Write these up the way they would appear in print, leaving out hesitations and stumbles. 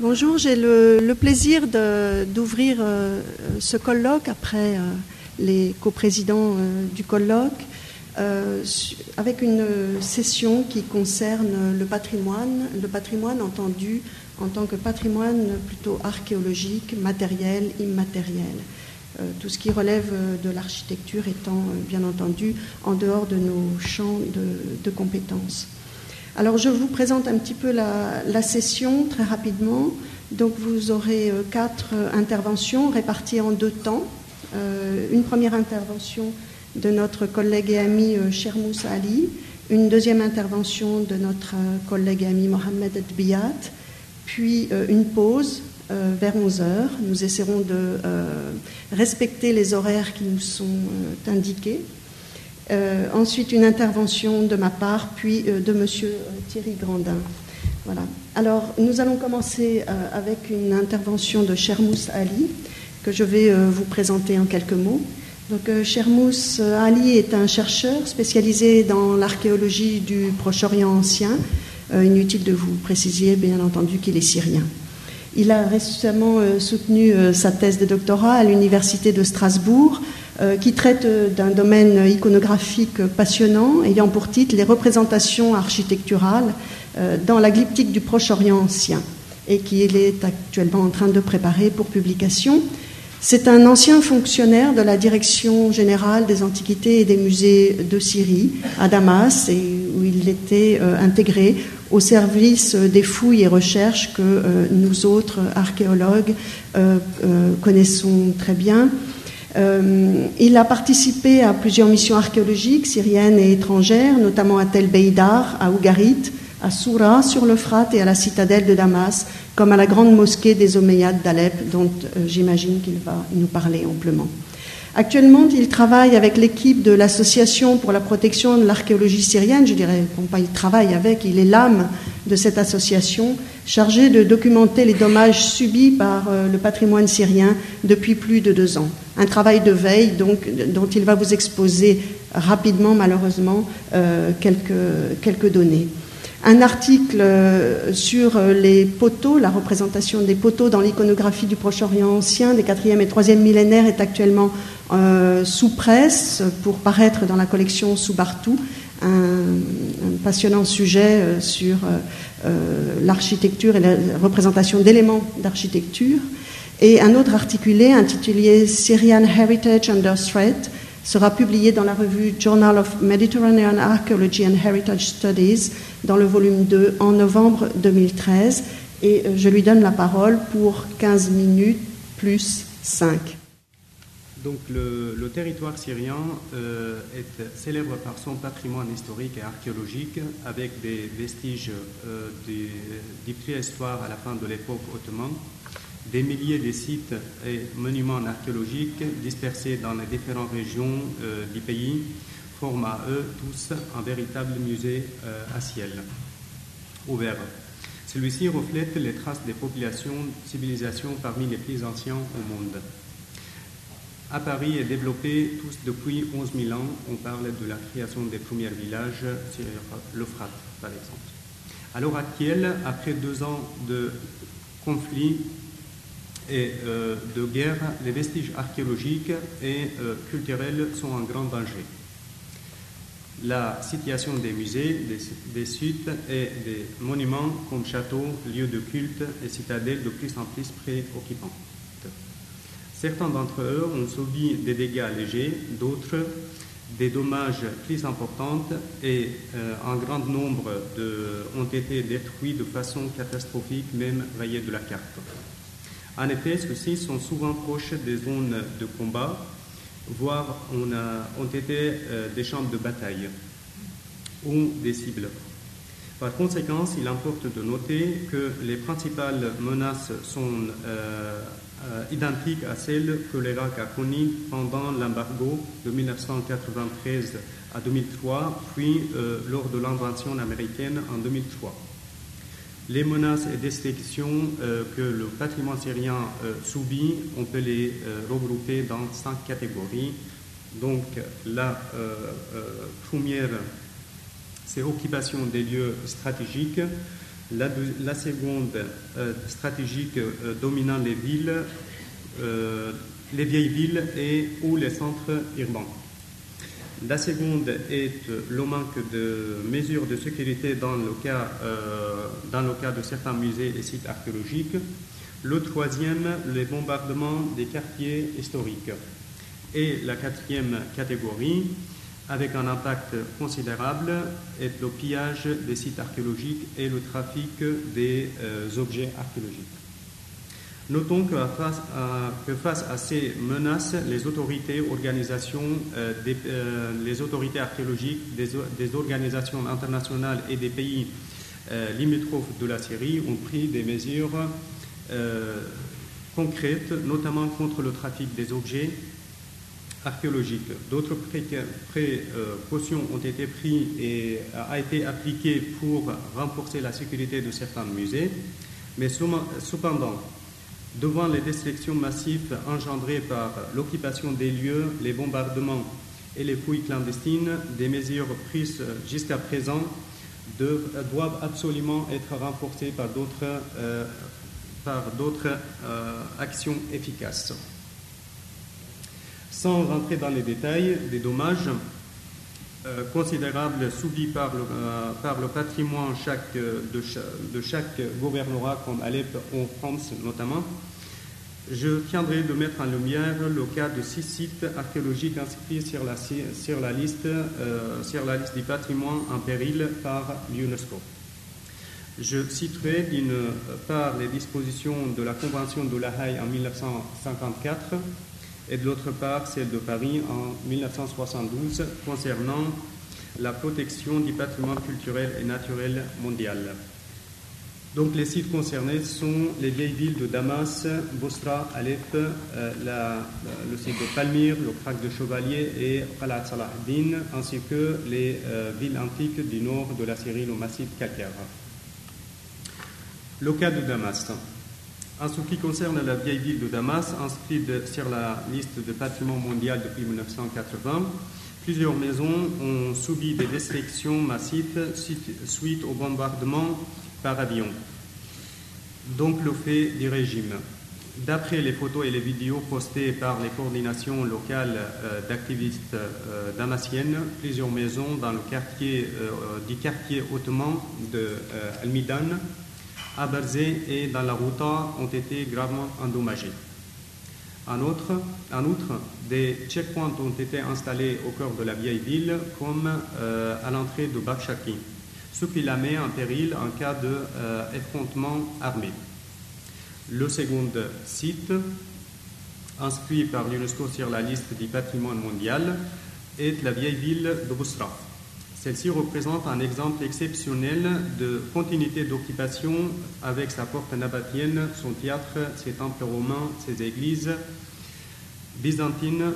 Bonjour, j'ai le plaisir d'ouvrir ce colloque après les coprésidents du colloque avec une session qui concerne le patrimoine entendu en tant que patrimoine plutôt archéologique, matériel, immatériel. Tout ce qui relève de l'architecture étant bien entendu en dehors de nos champs de compétences. Alors je vous présente un petit peu la session très rapidement. Donc vous aurez 4 interventions réparties en 2 temps. Une première intervention de notre collègue et ami Shermous Ali, une deuxième intervention de notre collègue et ami Mohamed Adbiyat, puis une pause vers 11h. Nous essaierons de respecter les horaires qui nous sont indiqués. Ensuite, une intervention de ma part, puis de Monsieur Thierry Grandin. Voilà. Alors, nous allons commencer avec une intervention de Shermous Ali, que je vais vous présenter en quelques mots. Donc, Shermous Ali est un chercheur spécialisé dans l'archéologie du Proche-Orient ancien. Inutile de vous préciser, bien entendu, qu'il est syrien. Il a récemment soutenu sa thèse de doctorat à l'Université de Strasbourg, qui traite d'un domaine iconographique passionnant, ayant pour titre les représentations architecturales dans la glyptique du Proche-Orient ancien, et qu'il est actuellement en train de préparer pour publication. C'est un ancien fonctionnaire de la Direction générale des antiquités et des musées de Syrie, à Damas, et où il était intégré au service des fouilles et recherches que nous autres archéologues connaissons très bien. Il a participé à plusieurs missions archéologiques syriennes et étrangères, notamment à Tel Beïdar, à Ougarit, à Soura sur l'Euphrate et à la citadelle de Damas, comme à la grande mosquée des Omeyyades d'Alep, dont j'imagine qu'il va nous parler amplement. Actuellement, il travaille avec l'équipe de l'Association pour la protection de l'archéologie syrienne. Je dirais, bon, pas il travaille avec, il est l'âme de cette association, chargée de documenter les dommages subis par le patrimoine syrien depuis plus de 2 ans. Un travail de veille donc, dont il va vous exposer rapidement, malheureusement, quelques données. Un article sur les poteaux, la représentation des poteaux dans l'iconographie du Proche-Orient ancien des 4e et 3e millénaires est actuellement sous presse pour paraître dans la collection Soubartou, un passionnant sujet sur l'architecture et la représentation d'éléments d'architecture. Et un autre articulé intitulé Syrian Heritage Under Threat sera publié dans la revue Journal of Mediterranean Archaeology and Heritage Studies dans le volume 2 en novembre 2013. Et je lui donne la parole pour 15 minutes plus 5. Donc le territoire syrien est célèbre par son patrimoine historique et archéologique avec des vestiges du préhistoire à la fin de l'époque ottomane, des milliers de sites et monuments archéologiques dispersés dans les différentes régions du pays forment à eux tous un véritable musée à ciel ouvert. Celui-ci reflète les traces des populations, civilisations parmi les plus anciens au monde. À Paris est développé tous depuis 11 000 ans. On parle de la création des premiers villages sur l'Euphrate, par exemple. À l'heure actuelle, après 2 ans de conflits et de guerre, les vestiges archéologiques et culturels sont en grand danger. La situation des musées, des sites et des monuments comme châteaux, lieux de culte et citadelles de plus en plus préoccupantes. Certains d'entre eux ont subi des dégâts légers, d'autres des dommages plus importants et un grand nombre ont été détruits de façon catastrophique, même rayés de la carte. En effet, ceux-ci sont souvent proches des zones de combat, voire ont été des champs de bataille ou des cibles. Par conséquent, il importe de noter que les principales menaces sont identiques à celles que l'Irak a connues pendant l'embargo de 1993 à 2003, puis lors de l'invasion américaine en 2003. Les menaces et destructions que le patrimoine syrien subit, on peut les regrouper dans 5 catégories. Donc la première, c'est occupation des lieux stratégiques, La seconde stratégique dominant les villes, les vieilles villes ou les centres urbains. La seconde est le manque de mesures de sécurité dans le cas de certains musées et sites archéologiques. Le troisième, les bombardements des quartiers historiques. Et la quatrième catégorie, avec un impact considérable, est le pillage des sites archéologiques et le trafic des objets archéologiques. Notons que face à ces menaces, les autorités archéologiques des organisations internationales et des pays limitrophes de la Syrie ont pris des mesures concrètes, notamment contre le trafic des objets archéologiques. D'autres précautions ont été prises et a été appliquées pour renforcer la sécurité de certains musées, mais cependant, devant les destructions massives engendrées par l'occupation des lieux, les bombardements et les fouilles clandestines, des mesures prises jusqu'à présent doivent absolument être renforcées par d'autres actions efficaces. Sans rentrer dans les détails, des dommages considérables subis par le patrimoine de chaque gouvernorat, comme Alep en France notamment, je tiendrai de mettre en lumière le cas de 6 sites archéologiques inscrits sur la liste du patrimoine en péril par l'UNESCO. Je citerai d'une part les dispositions de la Convention de La Haye en 1954 et de l'autre part celle de Paris en 1972 concernant la protection du patrimoine culturel et naturel mondial. Donc les sites concernés sont les vieilles villes de Damas, Bosra, Alep, le site de Palmyre, le Krach de Chevalier et Qalat Salah ad-Din, ainsi que les villes antiques du nord de la Syrie, le massif calcaire. Le cas de Damas. En ce qui concerne la vieille ville de Damas, inscrite sur la liste de patrimoine mondial depuis 1980, plusieurs maisons ont subi des destructions massives suite au bombardement par avion. Donc le fait du régime. D'après les photos et les vidéos postées par les coordinations locales d'activistes damassiennes, plusieurs maisons dans le quartier ottoman de Al-Midan, à Barzeh et dans la Routa ont été gravement endommagés. En outre, des checkpoints ont été installés au cœur de la vieille ville, comme à l'entrée de Bakshaki, ce qui la met en péril en cas d'effrontement armé. Le second site, inscrit par l'UNESCO sur la liste du patrimoine mondial, est la vieille ville de Bosra. Celle-ci représente un exemple exceptionnel de continuité d'occupation avec sa porte nabatéenne, son théâtre, ses temples romains, ses églises byzantines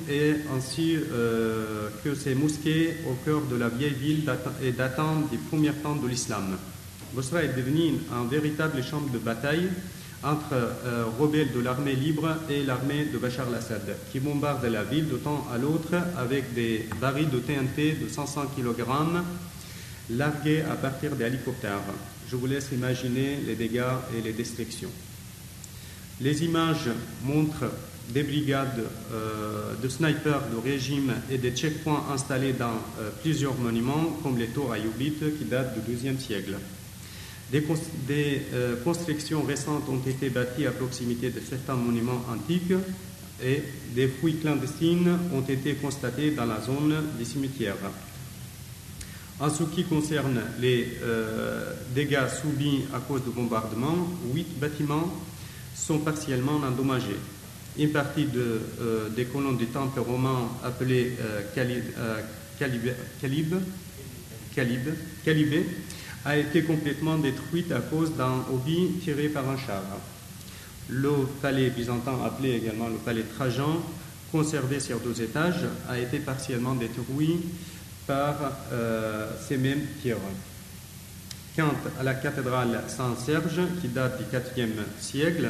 et ainsi que ses mosquées au cœur de la vieille ville et datant des premiers temps de l'islam. Bosra est devenue un véritable champ de bataille entre rebelles de l'armée libre et l'armée de Bachar al-Assad, qui bombardent la ville de temps à l'autre avec des barils de TNT de 500 kg largués à partir des hélicoptères. Je vous laisse imaginer les dégâts et les destructions. Les images montrent des brigades de snipers de régime et des checkpoints installés dans plusieurs monuments, comme les tours ayyoubites qui datent du XIIe siècle. Des constructions récentes ont été bâties à proximité de certains monuments antiques et des fouilles clandestines ont été constatées dans la zone des cimetières. En ce qui concerne les dégâts subis à cause du bombardement, 8 bâtiments sont partiellement endommagés. Une partie des colonnes du temple romain appelé Calibé a été complètement détruite à cause d'un obus tiré par un char. Le palais byzantin, appelé également le palais Trajan, conservé sur 2 étages, a été partiellement détruit par ces mêmes tirs. Quant à la cathédrale Saint-Serge, qui date du IVe siècle,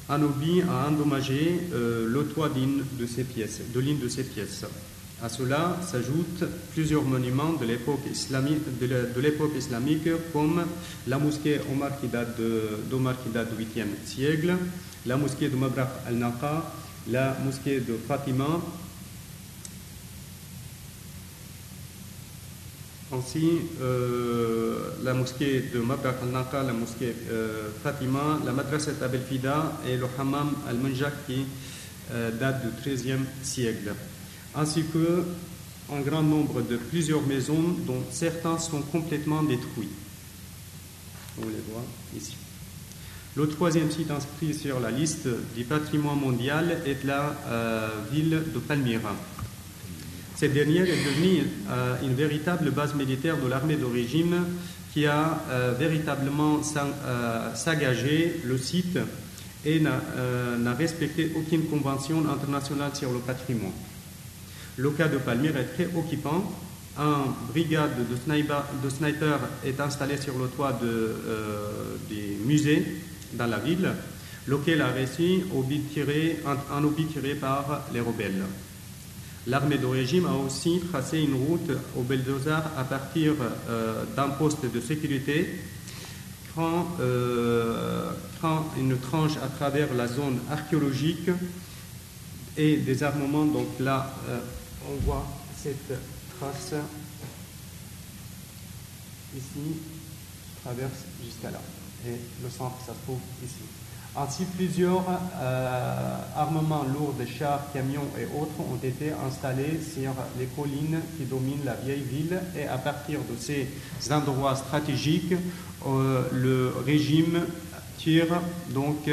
un obus a endommagé le toit de l'une de ses pièces. À cela s'ajoutent plusieurs monuments de l'époque islamique, comme la mosquée Omar d'Omar qui date du 8e siècle, la mosquée de Mabraq al-Naqa, la mosquée de Fatima, ainsi la mosquée de Mabraq al-Naqa, la mosquée Fatima, la madrasat Abel Fida et le hammam al-Munjak qui date du 13e siècle, ainsi qu'un grand nombre de plusieurs maisons dont certains sont complètement détruits. On les voit ici. Le troisième site inscrit sur la liste du patrimoine mondial est la ville de Palmyra. Cette dernière est devenue une véritable base militaire de l'armée de régime qui a véritablement saccagé le site et n'a respecté aucune convention internationale sur le patrimoine. Le cas de Palmyre est très occupant. Une brigade de snipers est installée sur le toit du musée dans la ville, lequel a reçu un obus tiré par les rebelles. L'armée de régime a aussi tracé une route au bulldozer à partir d'un poste de sécurité, prend une tranche à travers la zone archéologique et des armements. Donc là, on voit cette trace ici, traverse jusqu'à là. Et le centre, ça se trouve ici. Ainsi, plusieurs armements lourds de chars, camions et autres ont été installés sur les collines qui dominent la vieille ville. Et à partir de ces endroits stratégiques, le régime tire donc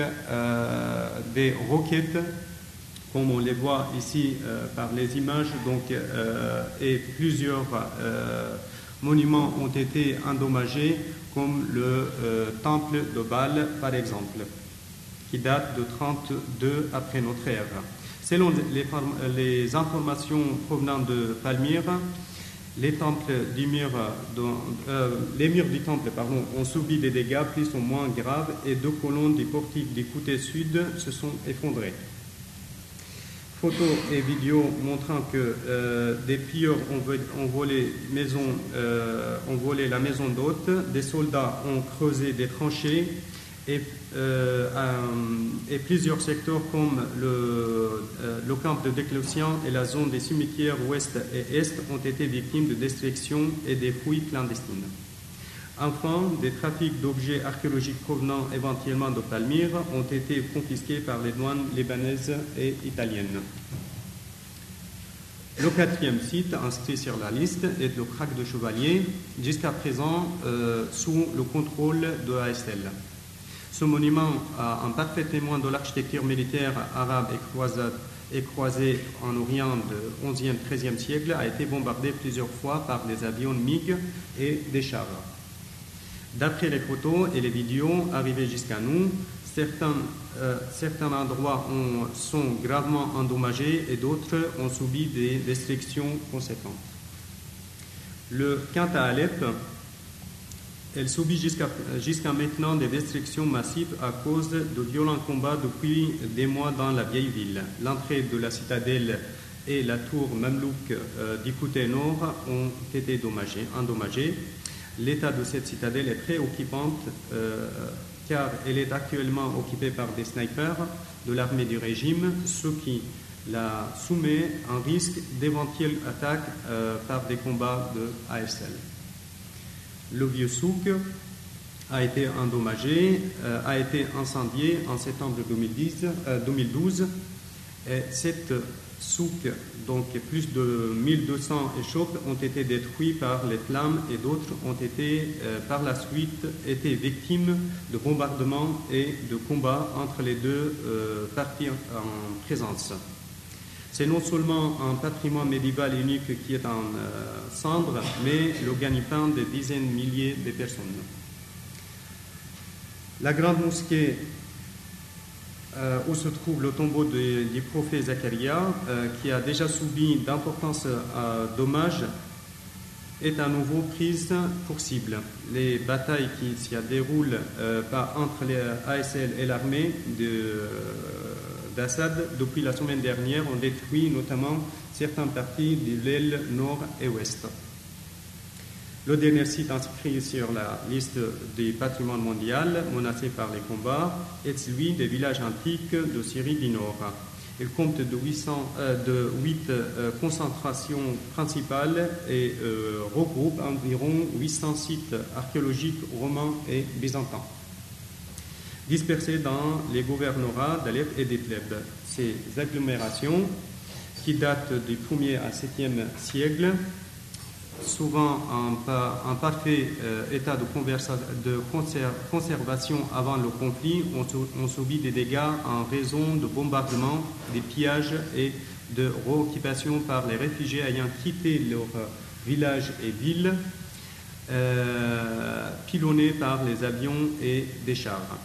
des roquettes, comme on les voit ici par les images, donc, et plusieurs monuments ont été endommagés, comme le temple de Baal, par exemple, qui date de 32 après notre ère. Selon les informations provenant de Palmyre, les murs du temple ont subi des dégâts plus ou moins graves et 2 colonnes du portique du côté sud se sont effondrées. Photos et vidéos montrant que des pilleurs ont volé la maison d'hôte, des soldats ont creusé des tranchées et plusieurs secteurs comme le camp de Déclocian et la zone des cimetières ouest et est ont été victimes de destruction et des fouilles clandestines. Enfin, des trafics d'objets archéologiques provenant éventuellement de Palmyre ont été confisqués par les douanes libanaises et italiennes. Le 4e site inscrit sur la liste est le Krach de Chevalier, jusqu'à présent sous le contrôle de ASL. Ce monument, un parfait témoin de l'architecture militaire arabe et croisée en Orient du 11e, 13e siècle, a été bombardé plusieurs fois par des avions MiG et des chars. D'après les photos et les vidéos arrivées jusqu'à nous, certains endroits sont gravement endommagés et d'autres ont subi des destructions conséquentes. Quant à Alep, elle subit jusqu'à maintenant des destructions massives à cause de violents combats depuis des mois dans la vieille ville. L'entrée de la citadelle et la tour Mamlouk du côté nord ont été endommagées. L'état de cette citadelle est préoccupant car elle est actuellement occupée par des snipers de l'armée du régime, ce qui la soumet à un risque d'éventuelles attaques par des combats de ASL. Le vieux souk a été endommagé, a été incendié en septembre 2012 et cette souk, donc plus de 1200 échoppes ont été détruits par les flammes et d'autres ont été par la suite été victimes de bombardements et de combats entre les deux parties en présence. C'est non seulement un patrimoine médiéval unique qui est en cendres, mais le gagne-pain de dizaines de milliers de personnes. La grande mosquée où se trouve le tombeau du prophète Zacharia, qui a déjà subi d'importants dommages, est à nouveau prise pour cible. Les batailles qui s'y déroulent entre les ASL et l'armée d'Assad depuis la semaine dernière ont détruit notamment certaines parties de l'aile nord et ouest. Le dernier site inscrit sur la liste du patrimoine mondial menacé par les combats est celui des villages antiques de Syrie du Nord. Il compte de 8 concentrations principales et regroupe environ 800 sites archéologiques romains et byzantins, dispersés dans les gouvernorats d'Alep et d'Idlib. Ces agglomérations, qui datent du 1er à 7e siècle, souvent en parfait état de conservation avant le conflit, ont subi des dégâts en raison de bombardements, de pillages et de réoccupation par les réfugiés ayant quitté leurs villages et villes, pilonnés par les avions et des chars.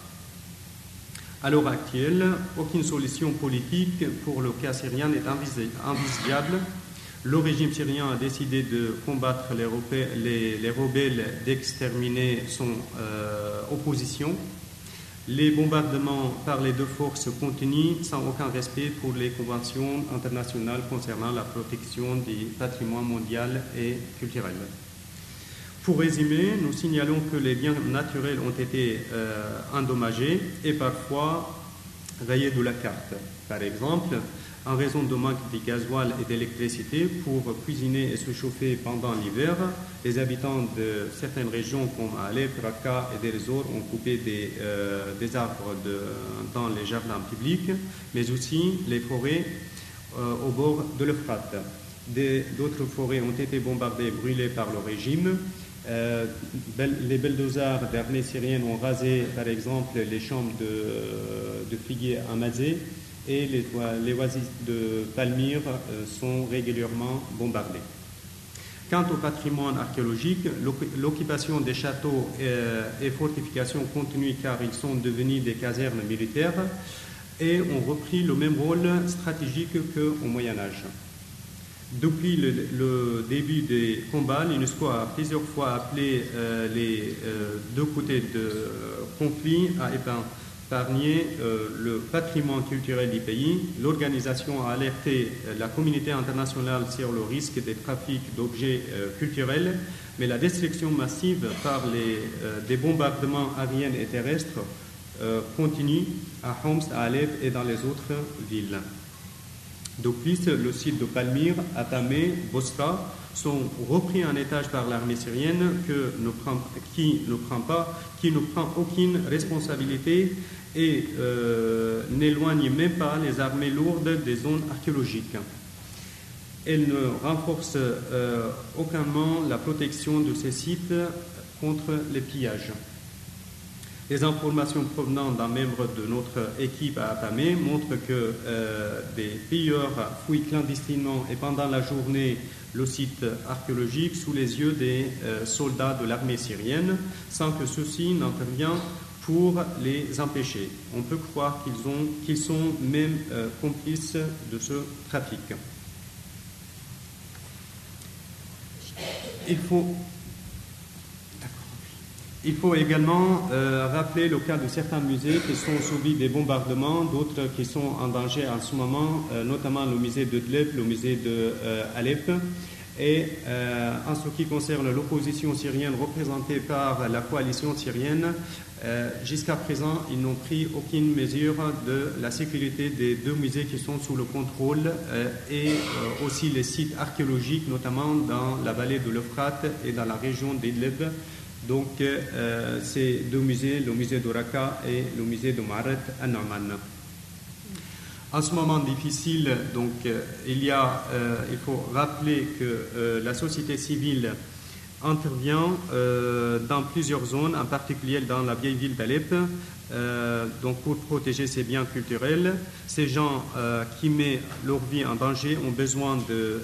À l'heure actuelle, aucune solution politique pour le cas syrien n'est envisageable. Le régime syrien a décidé de combattre les rebelles, d'exterminer son opposition. Les bombardements par les deux forces continuent sans aucun respect pour les conventions internationales concernant la protection du patrimoine mondial et culturel. Pour résumer, nous signalons que les biens naturels ont été endommagés et parfois rayés de la carte. Par exemple, en raison de manque de gasoil et d'électricité pour cuisiner et se chauffer pendant l'hiver, les habitants de certaines régions comme Alep, Raqqa et Deir ez-Zor ont coupé des arbres dans les jardins publics, mais aussi les forêts au bord de l'Euphrate. D'autres forêts ont été bombardées et brûlées par le régime. Les bulldozers d'armée syrienne ont rasé, par exemple, les champs de figuiers à Mazet, et les oasis de Palmyre sont régulièrement bombardées. Quant au patrimoine archéologique, l'occupation des châteaux et fortifications continue car ils sont devenus des casernes militaires et ont repris le même rôle stratégique qu'au Moyen-Âge. Depuis le début des combats, l'UNESCO a plusieurs fois appelé les deux côtés de conflit à épargner le patrimoine culturel du pays. L'organisation a alerté la communauté internationale sur le risque des trafics d'objets culturels, mais la destruction massive par des bombardements aériens et terrestres continue à Homs, à Alep et dans les autres villes. De plus, le site de Palmyre, Atamé, Bosra sont repris en étage par l'armée syrienne qui ne prend aucune responsabilité et n'éloigne même pas les armées lourdes des zones archéologiques. Elle ne renforce aucunement la protection de ces sites contre les pillages. Les informations provenant d'un membre de notre équipe à Atamé montrent que des pilleurs fouillent clandestinement et pendant la journée le site archéologique sous les yeux des soldats de l'armée syrienne sans que ceux-ci n'interviennent pour les empêcher. On peut croire qu'ils sont même complices de ce trafic. Il faut également rappeler le cas de certains musées qui sont subis des bombardements, d'autres qui sont en danger en ce moment, notamment le musée de Dlep, le musée de Alep. Et en ce qui concerne l'opposition syrienne représentée par la coalition syrienne, jusqu'à présent, ils n'ont pris aucune mesure de la sécurité des deux musées qui sont sous le contrôle et aussi les sites archéologiques, notamment dans la vallée de l'Euphrate et dans la région d'Idlib. Donc, ces deux musées, le musée de Raqqa et le musée de Ma'aret an-Nu'man. En ce moment difficile, donc, il faut rappeler que la société civile intervient dans plusieurs zones, en particulier dans la vieille ville d'Alep, donc pour protéger ses biens culturels. Ces gens qui mettent leur vie en danger ont besoin de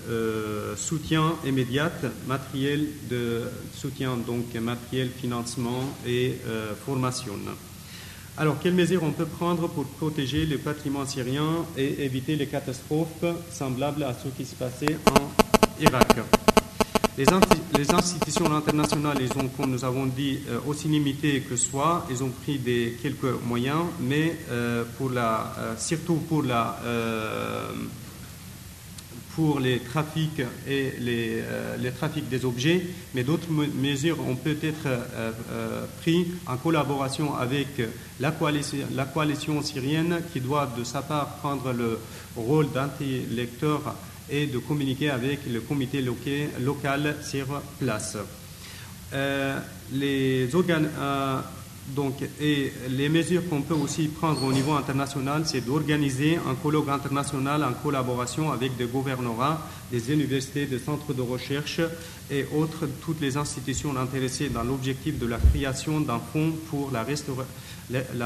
soutien immédiat, matériel de soutien, donc matériel, financement et formation. Alors, quelles mesures on peut prendre pour protéger le patrimoine syrien et éviter les catastrophes semblables à ce qui se passait en Irak? Les institutions internationales, ils ont, comme nous avons dit, aussi limitées que soi. Ils ont pris quelques moyens, mais surtout pour pour les trafics et les trafics des objets, mais d'autres mesures ont peut-être prises en collaboration avec la coalition syrienne qui doit de sa part prendre le rôle d'intellecteur et de communiquer avec le comité local sur place. Les mesures qu'on peut aussi prendre au niveau international, c'est d'organiser un colloque international en collaboration avec des gouvernorats, des universités, des centres de recherche et autres, toutes les institutions intéressées dans l'objectif de la création d'un fonds pour la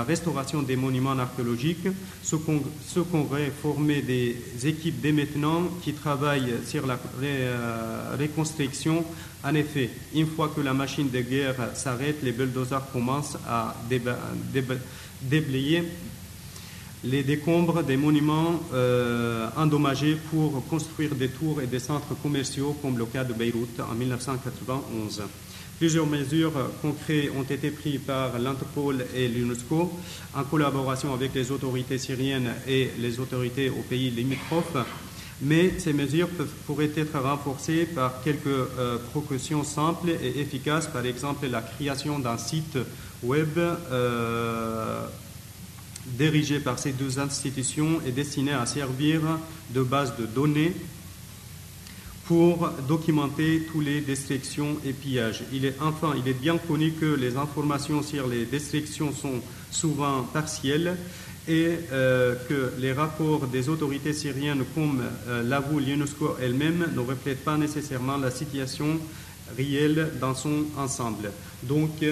restauration des monuments archéologiques. Ce congrès formait des équipes dès maintenant qui travaillent sur la reconstruction. En effet, une fois que la machine de guerre s'arrête, les bulldozers commencent à déblayer les décombres des monuments endommagés pour construire des tours et des centres commerciaux, comme le cas de Beyrouth en 1991. Plusieurs mesures concrètes ont été prises par l'Interpol et l'UNESCO en collaboration avec les autorités syriennes et les autorités aux pays limitrophes. Mais ces mesures pourraient être renforcées par quelques précautions simples et efficaces, par exemple la création d'un site web dirigé par ces deux institutions et destiné à servir de base de données pour documenter toutes les destructions et pillages. Il est bien connu que les informations sur les destructions sont souvent partielles et que les rapports des autorités syriennes, comme l'avoue l'UNESCO elle-même, ne reflètent pas nécessairement la situation réelle dans son ensemble. Donc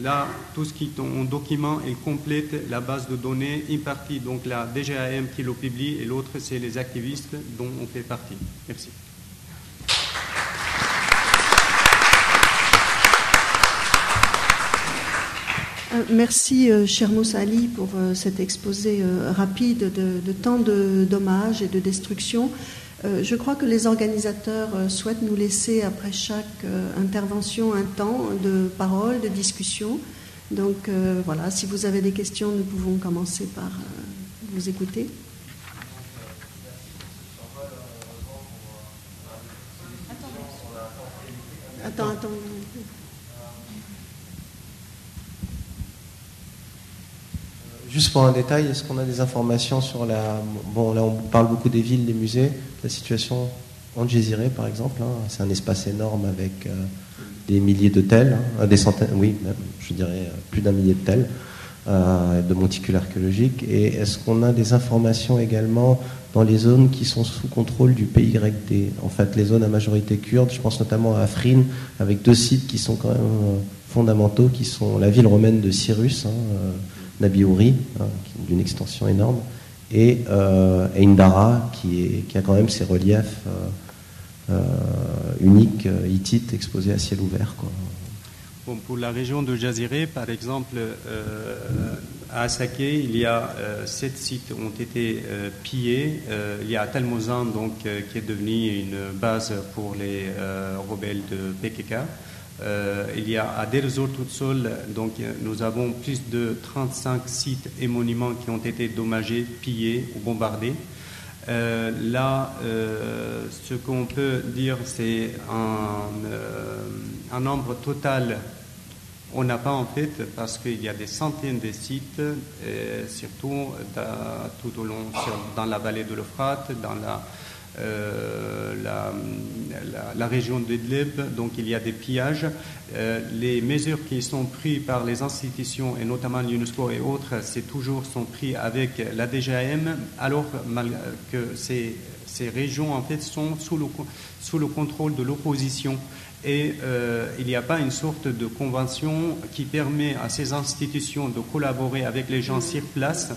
là, tout ce qui est en document, il complète la base de données, une partie, donc la DGAM qui le publie, et l'autre, c'est les activistes dont on fait partie. Merci. Merci, cher Moussa Ali, pour cet exposé rapide de tant de dommages et de destructions. Je crois que les organisateurs souhaitent nous laisser, après chaque intervention, un temps de parole, de discussion. Donc voilà, si vous avez des questions, nous pouvons commencer par vous écouter. Attends. Juste pour un détail, est-ce qu'on a des informations sur la... Bon, là, on parle beaucoup des villes, des musées, la situation en Djéziré, par exemple. Hein, c'est un espace énorme avec des milliers d'hôtels, hein, des centaines, oui, même, je dirais plus d'un millier de tels, de monticules archéologiques. Et est-ce qu'on a des informations également dans les zones qui sont sous contrôle du PYD? En fait, les zones à majorité kurde, je pense notamment à Afrin, avec deux sites qui sont quand même fondamentaux, qui sont la ville romaine de Cyrus, Nabiouri, d'une extension énorme, et Indara, qui a quand même ses reliefs uniques, hittites, exposés à ciel ouvert, quoi. Bon, pour la région de Djéziré, par exemple, à Saké, il y a 7 sites ont été pillés. Il y a Talmozan, donc, qui est devenu une base pour les rebelles de PKK. Il y a à Deir ez-Zor toute seule, donc nous avons plus de 35 sites et monuments qui ont été endommagés, pillés ou bombardés. Là, ce qu'on peut dire, c'est un nombre total. On n'a pas en fait, parce qu'il y a des centaines de sites, surtout tout au long, dans la vallée de l'Euphrate, dans la région d'Idlib, donc il y a des pillages. Les mesures qui sont prises par les institutions, et notamment l'UNESCO et autres, c'est toujours sont prises avec la DGAM, alors que ces régions en fait sont sous le contrôle de l'opposition. Et il n'y a pas une sorte de convention qui permet à ces institutions de collaborer avec les gens sur place.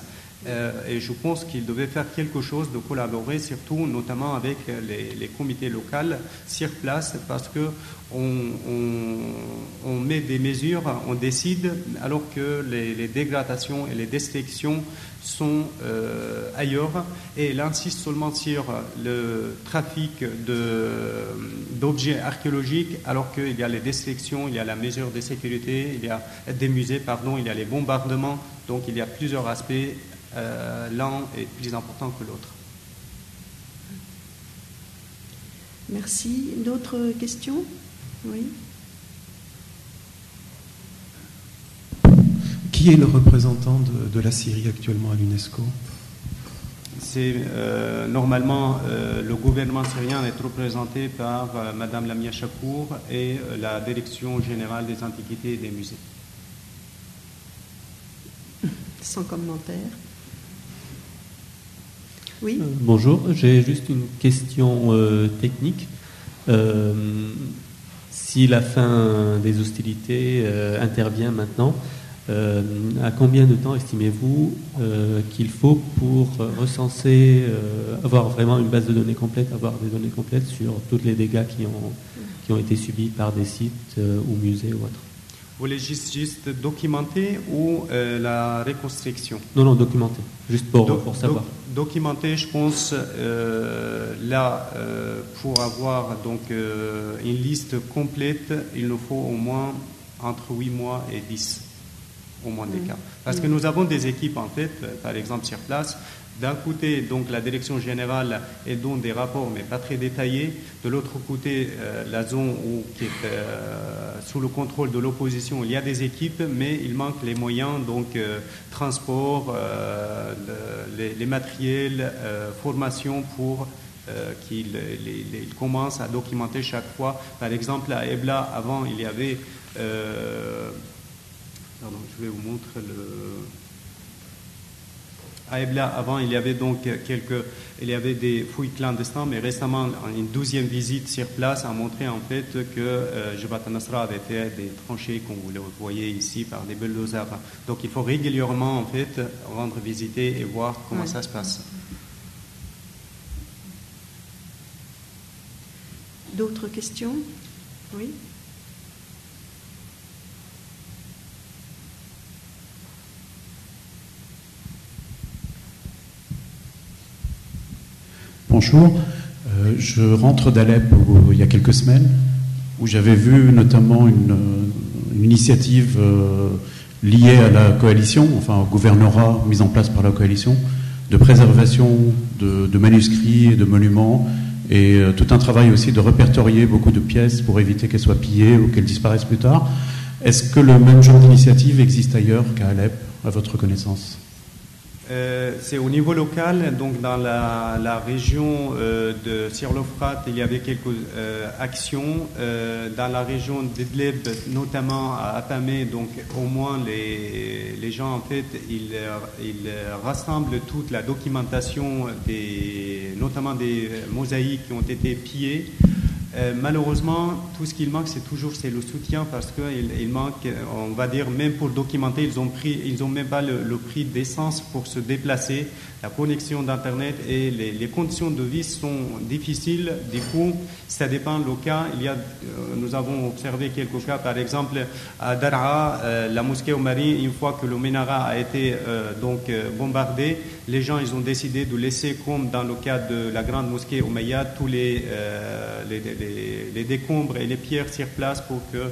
Et je pense qu'il devait faire quelque chose de collaborer, surtout notamment avec les comités locaux sur place, parce que on met des mesures, on décide, alors que les dégradations et les destructions sont ailleurs. Et elle insiste seulement sur le trafic d'objets archéologiques, alors qu'il y a les destructions, il y a la mesure de sécurité, il y a des musées, il y a les bombardements. Donc il y a plusieurs aspects. L'un est plus important que l'autre. Merci. D'autres questions? Oui. Qui est le représentant de la Syrie actuellement à l'UNESCO? C'est normalement le gouvernement syrien est représenté par Madame Lamia Chakour et la Direction générale des antiquités et des musées. Sans commentaire. Oui. Bonjour, j'ai juste une question technique. Si la fin des hostilités intervient maintenant, à combien de temps estimez-vous qu'il faut pour recenser, avoir vraiment une base de données complète, avoir des données complètes sur tous les dégâts qui ont été subis par des sites ou musées ou autres? Vous voulez juste documenter ou la reconstruction? Non, documenter, juste pour savoir. Documenter, je pense, pour avoir donc, une liste complète, il nous faut au moins entre 8 mois et 10. Au moins des cas. Parce que nous avons des équipes, en fait, par exemple, sur place. D'un côté, donc, la direction générale elle donne des rapports, mais pas très détaillés. De l'autre côté, la zone qui est sous le contrôle de l'opposition, il y a des équipes, mais il manque les moyens, donc transport, les matériels, formation pour qu'ils commencent à documenter chaque fois. Par exemple, à Ebla, avant, il y avait... Pardon, je vais vous montrer à Ebla, avant, il y avait donc des fouilles clandestines, mais récemment, une 12e visite sur place a montré en fait que Jabhat al-Nusra avait fait des tranchées, comme vous le voyez ici, par des bulldozers. Donc, il faut régulièrement en fait rendre visiter et voir comment ça se passe. D'autres questions? Oui. Bonjour, je rentre d'Alep il y a quelques semaines où j'avais vu notamment une initiative liée à la coalition, enfin au gouvernorat mis en place par la coalition, de préservation de manuscrits et de monuments et tout un travail aussi de répertorier beaucoup de pièces pour éviter qu'elles soient pillées ou qu'elles disparaissent plus tard. Est-ce que le même genre d'initiative existe ailleurs qu'à Alep, à votre connaissance ? C'est au niveau local, donc dans la région sur l'Euphrate, il y avait quelques actions. Dans la région d'Idlib, notamment à Atamé, donc au moins les gens en fait, ils rassemblent toute la documentation, notamment des mosaïques qui ont été pillées. Malheureusement, tout ce qu'il manque, c'est le soutien parce qu'il manque, on va dire, même pour documenter, ils ont même pas le prix d'essence pour se déplacer. La connexion d'Internet et les conditions de vie sont difficiles. Du coup, ça dépend le cas. Nous avons observé quelques cas, par exemple, à Daraa, la mosquée Omari, une fois que le Ménara a été bombardé, les gens ils ont décidé de laisser, comme dans le cas de la grande mosquée Omeyyade, tous les décombres et les pierres sur place pour que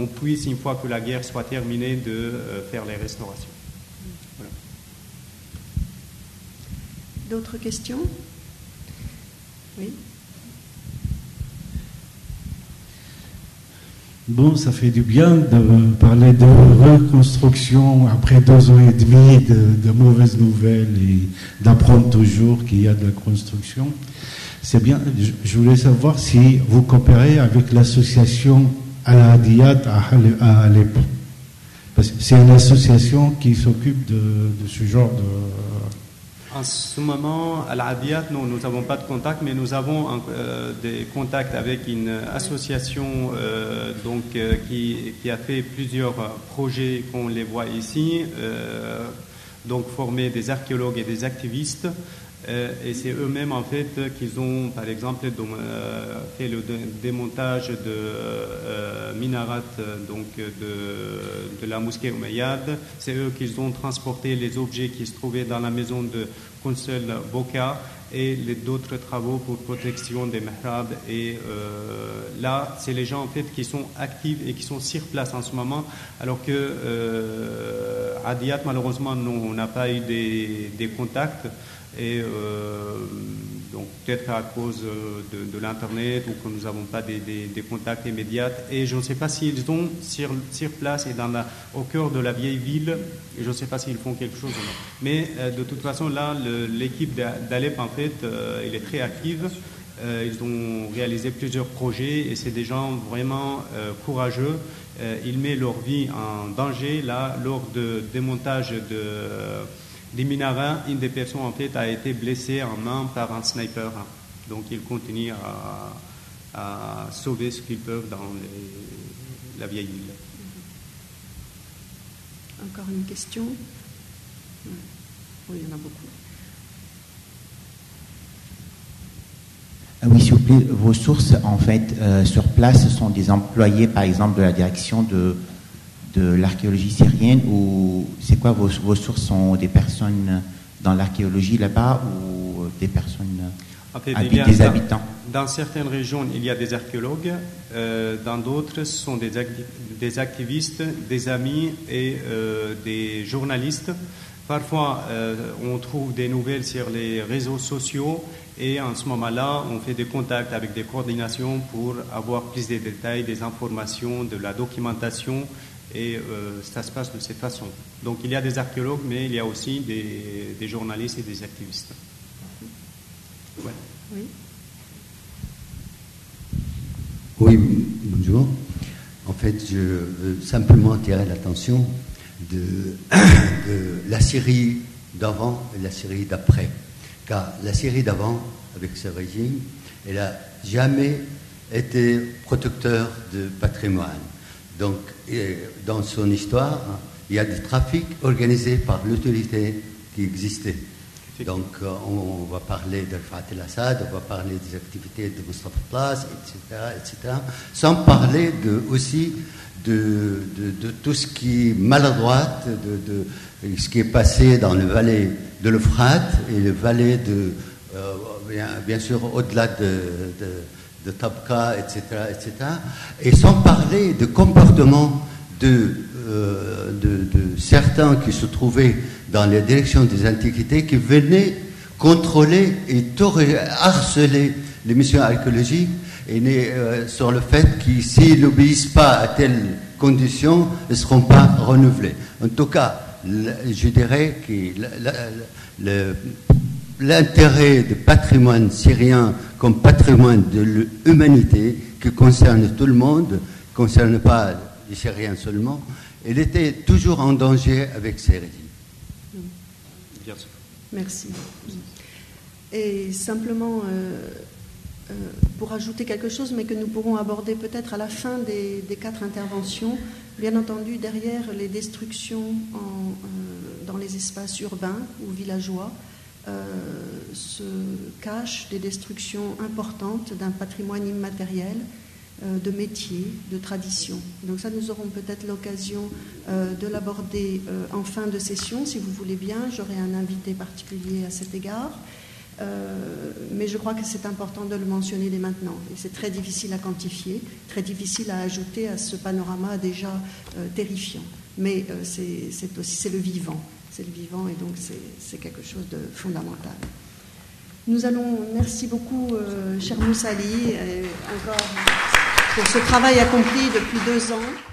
on puisse, une fois que la guerre soit terminée, de faire les restaurations. Voilà. D'autres questions? Oui. Bon, ça fait du bien de parler de reconstruction après 2 ans et demi de mauvaises nouvelles et d'apprendre toujours qu'il y a de la construction. C'est bien. Je voulais savoir si vous coopérez avec l'association Al-Hadiyat à Alep. Parce que c'est une association qui s'occupe de ce genre de... En ce moment, à l'Adiat, nous n'avons pas de contact, mais nous avons des contacts avec une association qui a fait plusieurs projets qu'on les voit ici, donc former des archéologues et des activistes. Et c'est eux-mêmes en fait qu'ils ont, par exemple, fait le démontage de minarat de la mosquée Omeyyade. C'est eux qui ont transporté les objets qui se trouvaient dans la maison de Consul Boka et d'autres travaux pour protection des mihrabs. Et là, c'est les gens en fait qui sont actifs et qui sont sur place en ce moment, alors que Hadiyat, malheureusement, nous, on n'a pas eu des contacts. Et Donc peut-être à cause de l'Internet ou que nous n'avons pas des contacts immédiats. Et je ne sais pas s'ils sont sur place et au cœur de la vieille ville. Et je ne sais pas s'ils font quelque chose ou non. Mais de toute façon, là, l'équipe d'Alep, en fait, elle est très active. Ils ont réalisé plusieurs projets et c'est des gens vraiment courageux. Ils mettent leur vie en danger. Là, lors de démontage des minarets, une des personnes en fait a été blessée en main par un sniper. Donc ils continuent à sauver ce qu'ils peuvent dans la vieille ville. Encore une question? Oui, il y en a beaucoup. Oui, s'il vous plaît, vos sources, en fait, sur place, sont des employés, par exemple, de la direction de l'archéologie syrienne, ou c'est quoi vos sources? Sont des personnes dans l'archéologie là-bas ou des personnes, en fait, des habitants? Dans certaines régions, il y a des archéologues, dans d'autres, ce sont des activistes, des amis et des journalistes. Parfois, on trouve des nouvelles sur les réseaux sociaux et en ce moment-là, on fait des contacts avec des coordinations pour avoir plus de détails, des informations, de la documentation et ça se passe de cette façon. Donc il y a des archéologues, mais il y a aussi des journalistes et des activistes. Ouais. Oui. Oui, bonjour. En fait, je veux simplement attirer l'attention de la série d'avant et la série d'après. Car la série d'avant, avec ce régime, elle n'a jamais été protecteur de patrimoine. Donc, dans son histoire, il y a des trafics organisés par l'autorité qui existait. Donc, on va parler de Rafat el-Assad, on va parler des activités de Mustafa Plas, etc., sans parler aussi de tout ce qui est maladroit, de ce qui est passé dans le vallée de l'Euphrate et le vallée bien sûr au-delà de Tabqa, etc., et sans parler de comportement de certains qui se trouvaient dans les directions des antiquités, qui venaient contrôler et harceler les missions archéologiques et sur le fait que s'ils n'obéissent pas à telles conditions, ils ne seront pas renouvelés. En tout cas, je dirais que l'intérêt du patrimoine syrien comme patrimoine de l'humanité, qui concerne tout le monde, ne concerne pas les Syriens seulement, il était toujours en danger avec ces régimes. Bien sûr. Merci. Et simplement, pour ajouter quelque chose, mais que nous pourrons aborder peut-être à la fin des 4 interventions, bien entendu, derrière les destructions dans les espaces urbains ou villageois, se cachent des destructions importantes d'un patrimoine immatériel, de métiers, de traditions. Donc ça, nous aurons peut-être l'occasion de l'aborder en fin de session, si vous voulez bien. J'aurai un invité particulier à cet égard. Mais je crois que c'est important de le mentionner dès maintenant. Et c'est très difficile à quantifier, très difficile à ajouter à ce panorama déjà terrifiant. Mais c'est le vivant. C'est le vivant et donc c'est quelque chose de fondamental. Nous allons, merci beaucoup, cher Moussa Ali, encore pour ce travail accompli depuis 2 ans.